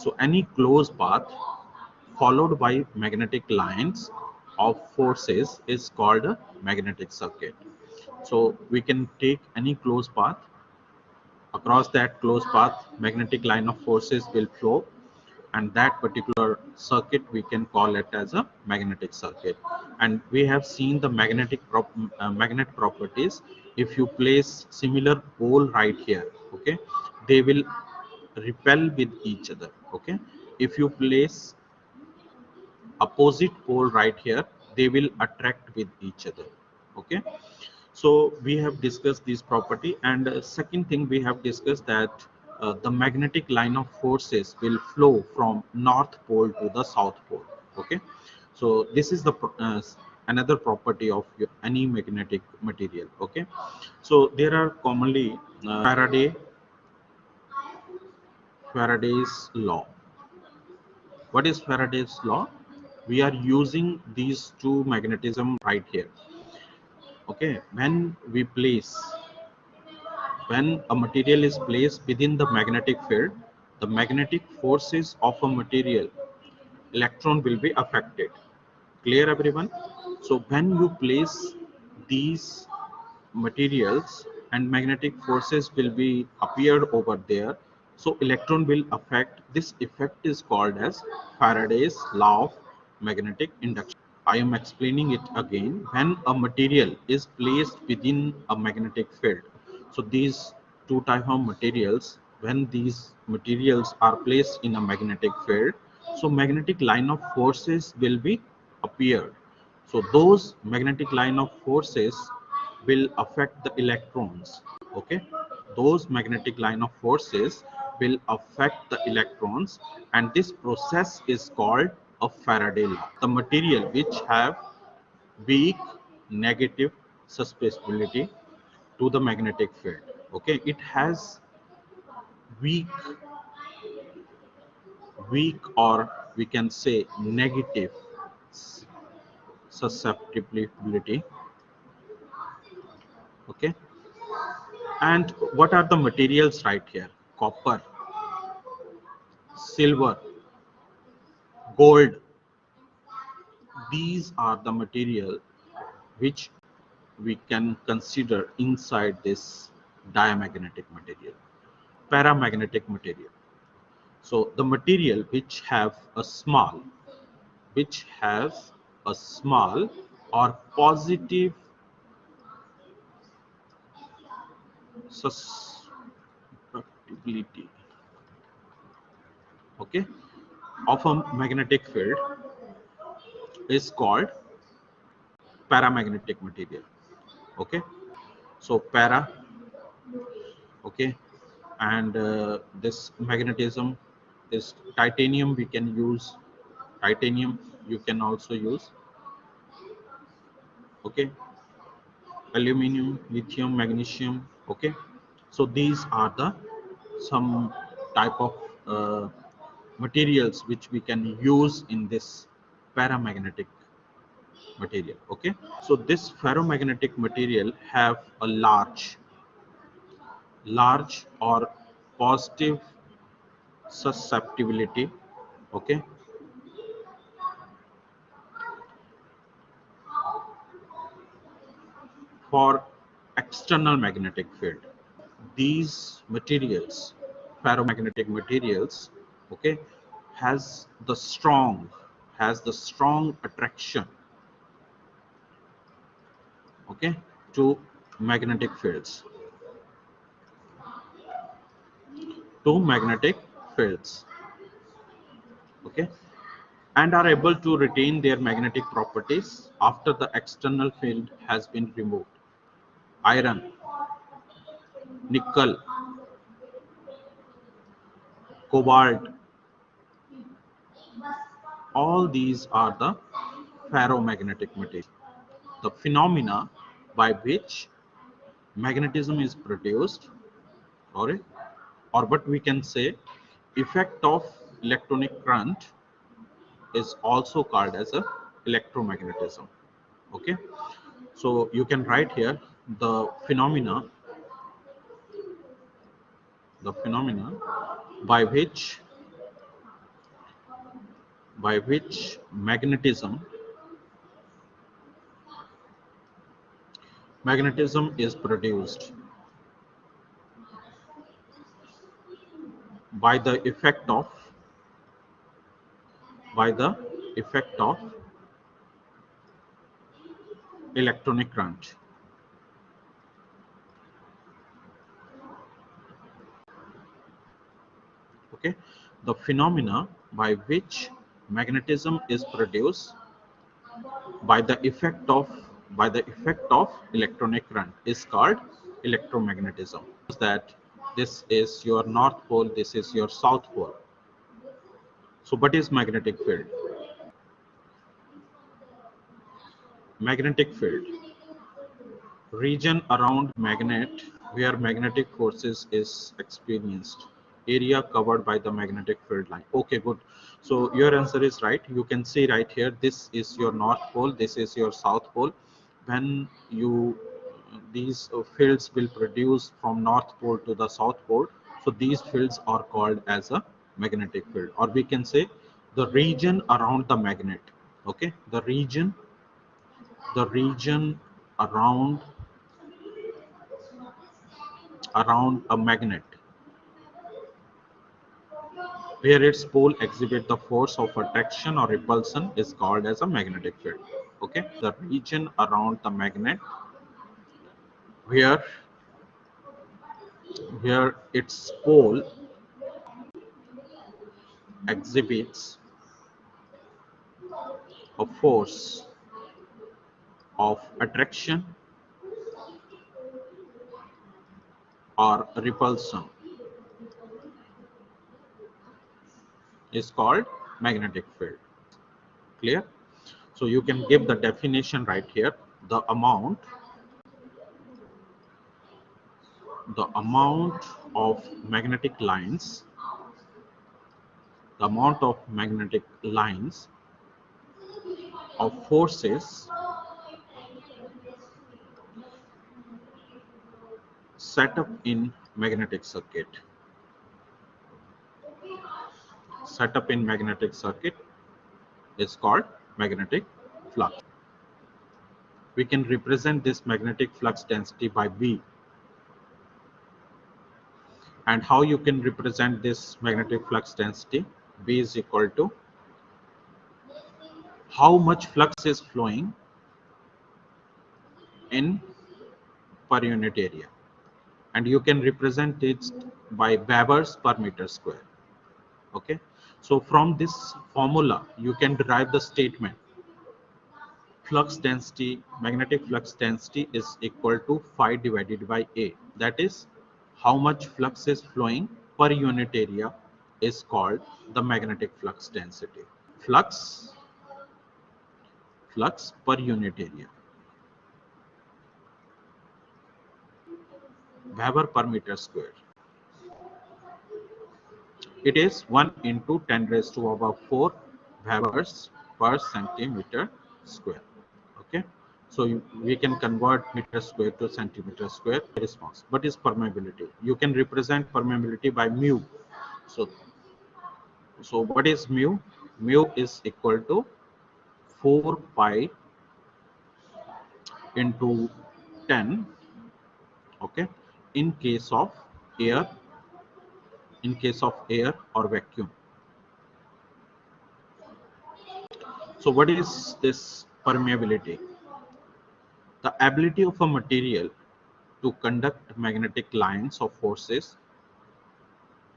So any closed path followed by magnetic lines of forces is called a magnetic circuit. So we can take any closed path. Across that closed path, magnetic line of forces will flow, and that particular circuit we can call it as a magnetic circuit. And we have seen the magnet properties. If you place similar pole right here, okay, they will repel with each other. Okay, if you place opposite pole right here, they will attract with each other. Okay, so we have discussed this property. And second thing we have discussed that the magnetic line of forces will flow from north pole to the south pole. Okay, so this is the another property of any magnetic material. Okay, so there are commonly Faraday's law. What is Faraday's law? We are using these two magnetism right here. Okay, when a material is placed within the magnetic field, the magnetic forces of a material electron will be affected. Clear, everyone? So when you place these materials and magnetic forces will be appeared over there, so electron will affect. This effect is called as Faraday's law of magnetic induction. I am explaining it again. When a material is placed within a magnetic field, so these two type of materials, when these materials are placed in a magnetic field, so magnetic line of forces will be appeared. So those magnetic line of forces will affect the electrons. Okay, those magnetic line of forces will affect the electrons, and this process is called a Faraday law. The material which have weak negative susceptibility to the magnetic field, okay, it has weak or we can say negative susceptibility. Okay, and what are the materials right here? Copper, silver, gold. These are the material which we can consider inside this diamagnetic material, paramagnetic material. So the material which has a small or positive susceptibility, okay, of a magnetic field is called paramagnetic material. Okay, so para, okay, and this magnetism is titanium. We can use titanium, you can also use. Okay, aluminum, lithium, magnesium. Okay, so these are the some type of materials which we can use in this paramagnetic material. Okay, so this ferromagnetic material have a large or positive susceptibility. Okay, for external magnetic field. These materials, ferromagnetic materials, okay, has the strong attraction, okay, to magnetic fields, okay, and are able to retain their magnetic properties after the external field has been removed. Iron, nickel, cobalt, all these are the ferromagnetic material. The phenomena by which magnetism is produced, or what we can say effect of electronic current, is also called as a electromagnetism. Okay, so you can write here the phenomena by which by which magnetism is produced by the effect of electronic current. Okay, the phenomena by which magnetism is produced by the effect of electronic current is called electromagnetism. That this is your north pole, this is your south pole. So what is magnetic field? Magnetic field, region around magnet where magnetic forces is experienced, area covered by the magnetic field line. Okay, good. So your answer is right. You can see right here, this is your north pole, this is your south pole. When you these fields will produce from north pole to the south pole, so these fields are called as a magnetic field, or we can say the region around the magnet. Okay, the region around a magnet where its pole exhibit the force of attraction or repulsion is called as a magnetic field. Okay, the region around the magnet where its pole exhibits a force of attraction or repulsion is called magnetic field. Clear? So you can give the definition right here. The amount of magnetic lines, of forces set up in magnetic circuit is called magnetic flux. We can represent this magnetic flux density by V. And how you can represent this magnetic flux density? V is equal to how much flux is flowing in per unit area, and you can represent it by Webers per meter square. Okay, so from this formula you can derive the statement magnetic flux density is equal to phi divided by A. That is, how much flux is flowing per unit area is called the magnetic flux density. Flux per unit area, Weber per meter square. It is 1 into 10 raised to the power 4 Webers per centimeter square. Okay, so we can convert meter square to centimeter square response. What is permeability? You can represent permeability by mu. So what is mu? Mu is equal to 4 pi into 10. Okay, in case of air or vacuum. So what is this permeability? The ability of a material to conduct magnetic lines of forces.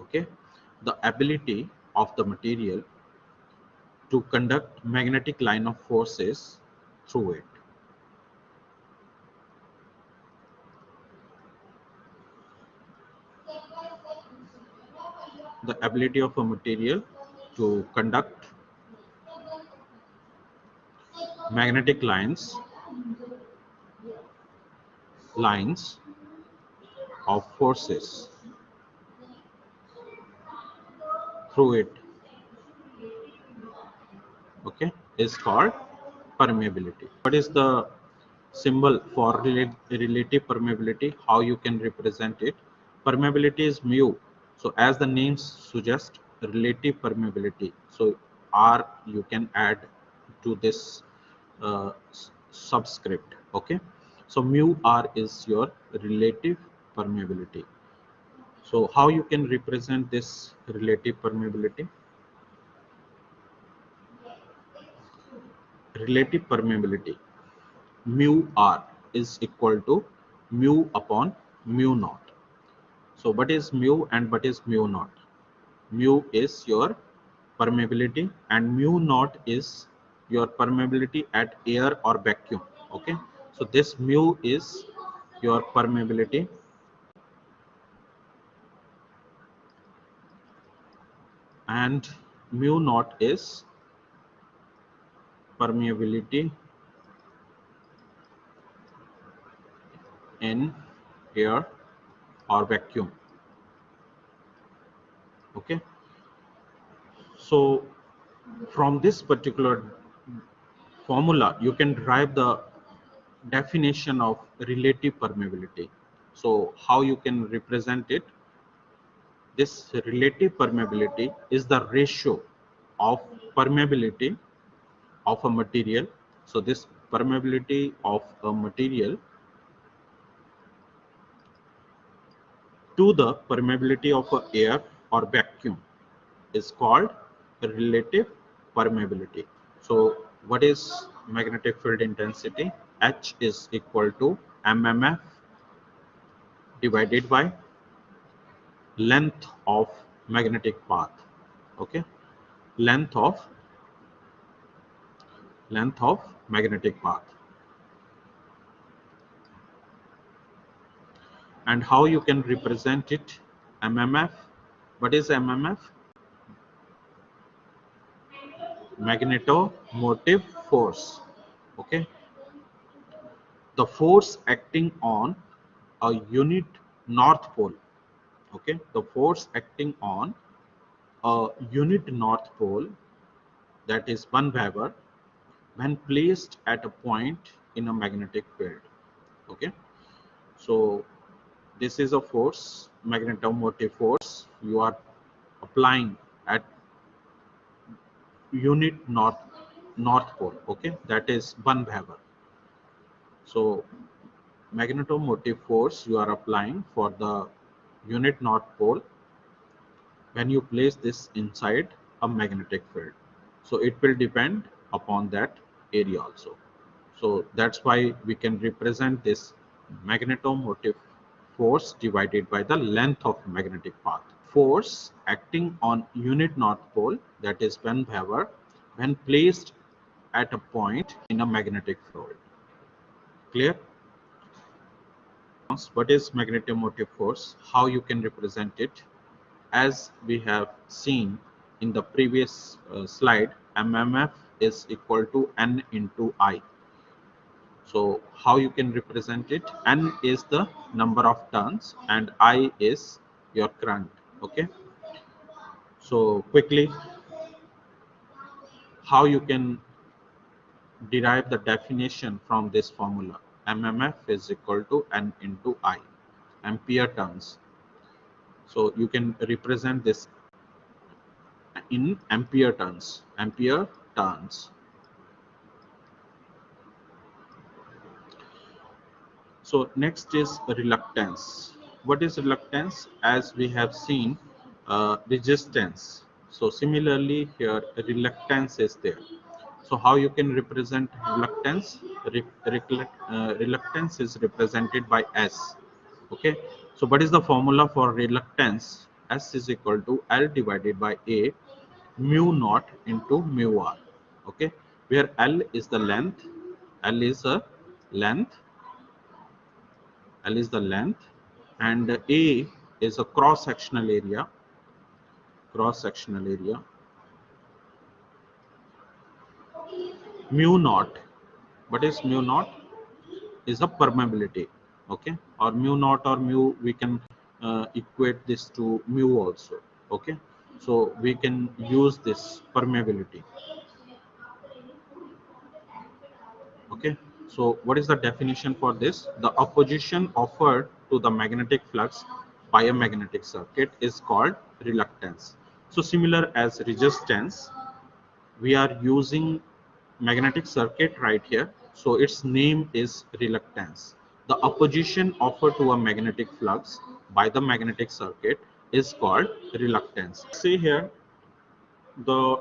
Okay, the ability of the material to conduct magnetic line of forces through it. The ability of a material to conduct magnetic lines of forces through it, okay, is called permeability. What is the symbol for relative permeability? How you can represent it? Permeability is mu. So as the name suggests, relative permeability. So r you can add to this subscript. Okay, so mu r is your relative permeability. So how you can represent this relative permeability? Relative permeability, mu r is equal to mu upon mu naught. So what is mu and what is mu naught? Mu is your permeability and mu naught is your permeability at air or vacuum. Okay, so this mu is your permeability and mu naught is permeability in air or vacuum. Okay, so from this particular formula you can derive the definition of relative permeability. So how you can represent it? This relative permeability is the ratio of permeability of a material. So this permeability of a material to the permeability of a air or vacuum is called relative permeability. So what is magnetic field intensity? H is equal to mmf divided by length of magnetic path. Okay, length of magnetic path. And how you can represent it? mmf. What is mmf? Magnetomotive force. Okay, the force acting on a unit north pole. Okay, the force acting on a unit north pole, that is 1 Weber, when placed at a point in a magnetic field. Okay, so this is a force, magnetomotive force you are applying at unit north pole. Okay, that is 1 Weber. So magnetomotive force you are applying for the unit north pole when you place this inside a magnetic field. So it will depend upon that area also. So that's why we can represent this magnetomotive force divided by the length of magnetic path. Force acting on unit north pole, that is 1 Weber, when placed at a point in a magnetic field. Clear? What is magnetomotive force? How you can represent it? As we have seen in the previous slide, mmf is equal to N into I. So how you can represent it? N is the number of turns and I is your current. Okay, so quickly, how you can derive the definition from this formula? mmf is equal to N into I, ampere turns. So you can represent this in ampere turns. So next is reluctance. What is reluctance? As we have seen, resistance. So similarly here reluctance is there. So how you can represent reluctance? Reluctance is represented by S. Okay, so what is the formula for reluctance? S is equal to L divided by A mu naught into mu R. Okay, where L is the length, L is a length, L is the length, and A is a cross sectional area. Mu naught. What is mu naught? Is a permeability. Okay, or mu naught or mu, we can equate this to mu also. Okay, so we can use this permeability. Okay, so what is the definition for this? The opposition offered to the magnetic flux by a magnetic circuit is called reluctance. So similar as resistance, we are using magnetic circuit right here, so its name is reluctance. The opposition offered to a magnetic flux by the magnetic circuit is called reluctance. See here the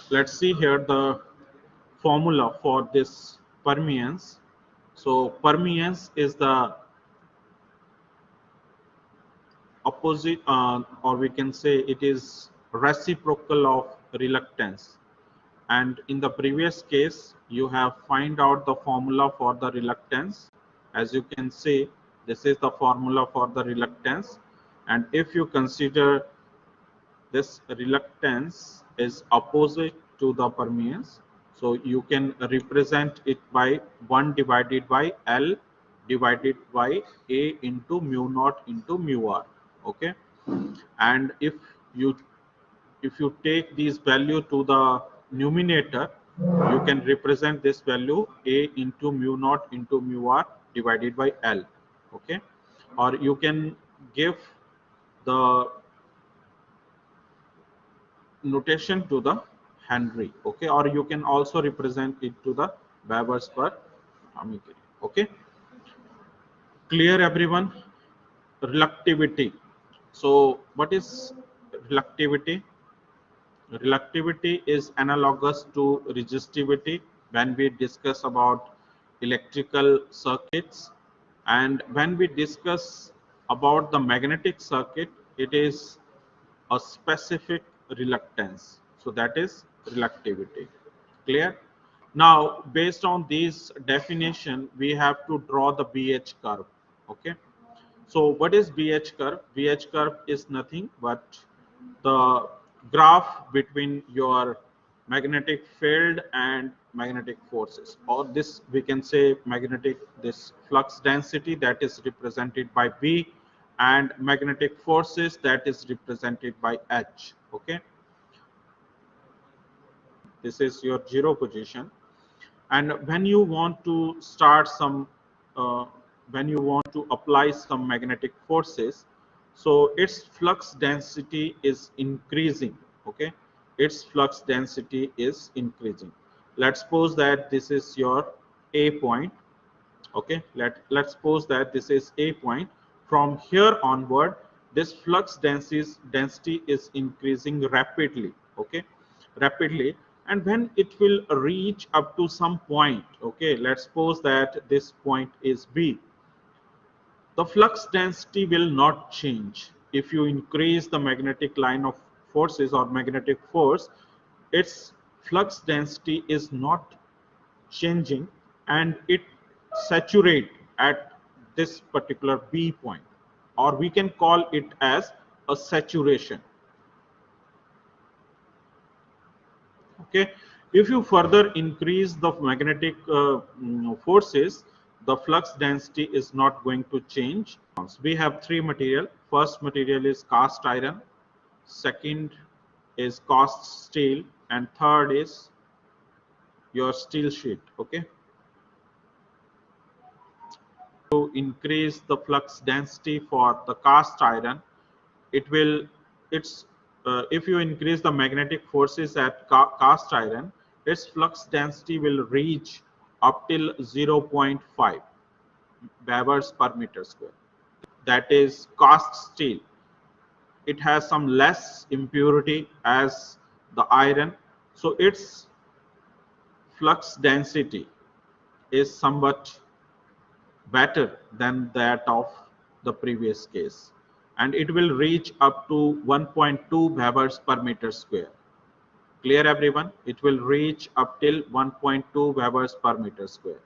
let's see here the formula for this permeance. So permeance is the opposite, or we can say it is reciprocal of reluctance. And in the previous case, you have find out the formula for the reluctance. As you can see, this is the formula for the reluctance. And if you consider this reluctance is opposite to the permeance, so you can represent it by 1 divided by L divided by A into mu naught into mu R. Okay, and if you take these value to the numerator, you can represent this value A into mu naught into mu R divided by L. Okay, or you can give the notation to the Henry. Okay, or you can also represent it to the Webers per meter. Okay, clear everyone? Reluctivity. So what is reluctivity? Reluctivity is analogous to resistivity when we discuss about electrical circuits, and when we discuss about the magnetic circuit, it is a specific reluctance. So that is reluctivity. Clear? Now, based on this definition, we have to draw the BH curve. Okay. So what is BH curve? BH curve is nothing but the graph between your magnetic field and magnetic forces, or this we can say magnetic, this flux density that is represented by B, and magnetic forces that is represented by H. Okay, this is your zero position. And when you want to start some uh, when you want to apply some magnetic forces, so its flux density is increasing. Okay, its flux density is increasing. Let's suppose that this is your A point. Okay, let's suppose that this is A point. From here onward, this flux density is increasing rapidly. Okay, rapidly. And when it will reach up to some point, okay, let's suppose that this point is B, the flux density will not change. If you increase the magnetic line of forces or magnetic force, its flux density is not changing, and it saturate at this particular B point, or we can call it as a saturation. Okay, if you further increase the magnetic forces, the flux density is not going to change. We have three material. First material is cast iron, second is cast steel, and third is your steel sheet. Okay, to increase the flux density for the cast iron, it will it's if you increase the magnetic forces at cast iron, its flux density will reach up till 0.5 Webers per meter square. That is cast steel. It has some less impurity as the iron, so its flux density is somewhat better than that of the previous case, and it will reach up to 1.2 Webers per meter square. Clear everyone? It will reach up till 1.2 Webers per meter square.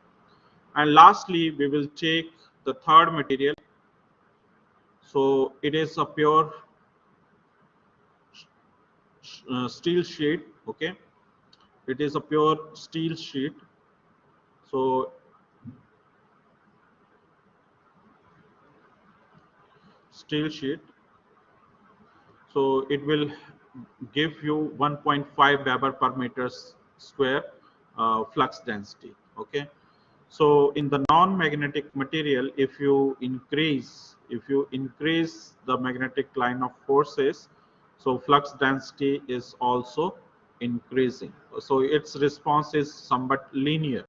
And lastly, we will take the third material. So it is a pure steel sheet. Okay, it is a pure steel sheet. So steel sheet, so it will give you 1.5 Weber per meter square flux density. Okay, so in the non-magnetic material, if you increase the magnetic line of forces, so flux density is also increasing. So its response is somewhat linear.